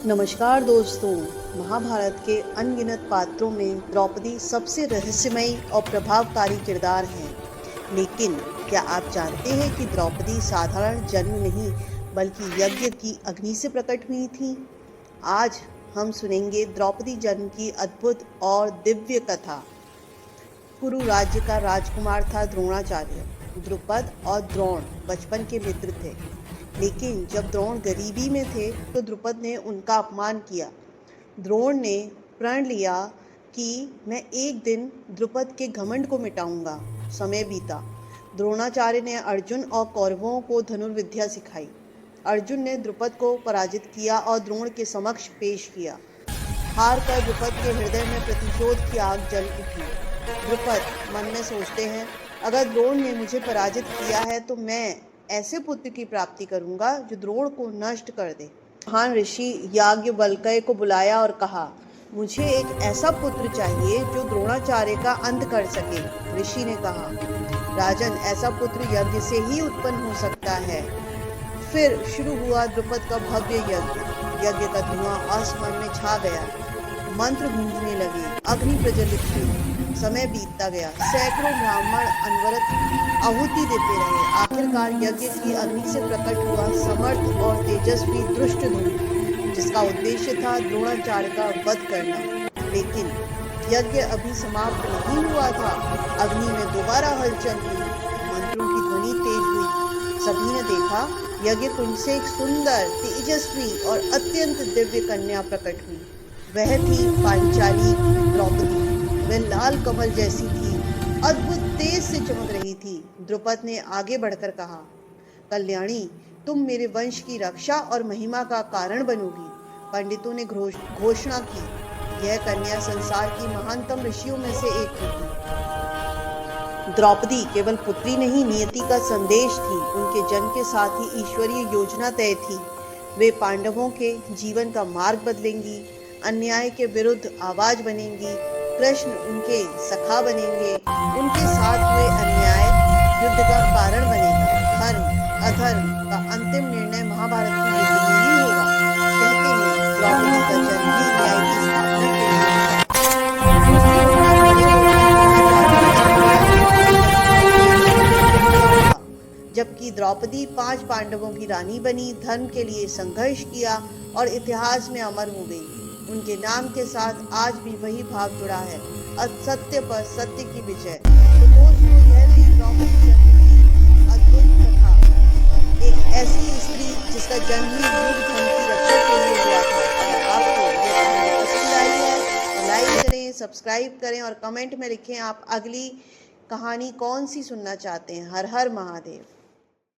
नमस्कार दोस्तों। महाभारत के अनगिनत पात्रों में द्रौपदी सबसे रहस्यमयी और प्रभावकारी किरदार हैं। लेकिन क्या आप जानते हैं कि द्रौपदी साधारण जन्म नहीं बल्कि यज्ञ की अग्नि से प्रकट हुई थी? आज हम सुनेंगे द्रौपदी जन्म की अद्भुत और दिव्य कथा। कुरु राज्य का राजकुमार था द्रोणाचार्य। द्रुपद और द्रोण बचपन के मित्र थे, लेकिन जब द्रोण गरीबी में थे तो द्रुपद ने उनका अपमान किया। द्रोण ने प्रण लिया कि मैं एक दिन द्रुपद के घमंड को मिटाऊंगा। समय बीता। द्रोणाचार्य ने अर्जुन और कौरवों को धनुर्विद्या सिखाई। अर्जुन ने द्रुपद को पराजित किया और द्रोण के समक्ष पेश किया। हार कर द्रुपद के हृदय में प्रतिशोध की आग जल उठी। द्रुपद मन में सोचते हैं, अगर द्रोण ने मुझे पराजित किया है तो मैं ऐसे पुत्र की प्राप्ति करूंगा जो द्रोण को नष्ट कर दे। महान ऋषि याज्ञवल्क्य को बुलाया और कहा, मुझे एक ऐसा पुत्र चाहिए जो द्रोणाचार्य का अंत कर सके। ऋषि ने कहा, राजन, ऐसा पुत्र यज्ञ से ही उत्पन्न हो सकता है। फिर शुरू हुआ द्रुपद का भव्य यज्ञ। यज्ञ का धुआं आसमान में छा गया। मंत्र गूंजने लगे, अग्नि प्रज्वलित हुई। समय बीतता गया। सैकड़ों ब्राह्मण अनवरत आहुति देते रहे। आखिरकार यज्ञ की अग्नि से प्रकट हुआ समर्थ और तेजस्वी दुष्टधुम्न, जिसका उद्देश्य था द्रोणाचार्य का वध करना। लेकिन यज्ञ अभी समाप्त नहीं हुआ था। अग्नि में दोबारा हलचल हुई। मंत्रों की ध्वनि तेज हुई। सभी ने देखा, यज्ञ कुंड से एक सुंदर, तेजस्वी और अत्यंत दिव्य कन्या प्रकट हुई। वह थी पांचाली द्रौपदी। वह लाल कमल जैसी थी, अद्भुत तेज से चमक रही थी। द्रुपद ने आगे बढ़कर कहा, कल्याणी, तुम मेरे वंश की रक्षा और महिमा का कारण बनोगी। पंडितों ने घोषणा की, यह कन्या संसार की महानतम ऋषियों में से एक होगी। द्रौपदी केवल पुत्री नहीं, नियति का संदेश थी। उनके जन्म के साथ ही ईश्वरीय योजना तय थी। वे पांडवों के जीवन का मार्ग बदलेंगी, अन्याय के विरुद्ध आवाज बनेंगी। कृष्ण उनके सखा बनेंगे। उनके साथ हुए अन्याय युद्ध का कारण बनेगा। धर्म अधर्म का अंतिम निर्णय महाभारत की युद्ध में ही होगा। कहते हैं, द्रौपदी का जन्म ही न्याय की स्थापना के लिए। जबकि द्रौपदी 5 पांडवों की रानी बनी, धर्म के लिए संघर्ष किया और इतिहास में अमर हो गई। उनके नाम के साथ आज भी वही भाव जुड़ा है, असत्य पर सत्य की विजय। तो दोस्तों, यह थी द्रौपदी की अद्भुत कथा। एक ऐसी स्त्री जिसका जन्म ही युग धर्म की रक्षा के लिए हुआ था। अगर आपको यह कहानी पसंद आई है तो लाइक करें, सब्सक्राइब करें और कमेंट में लिखें आप अगली कहानी कौन सी सुनना चाहते हैं। हर हर महादेव।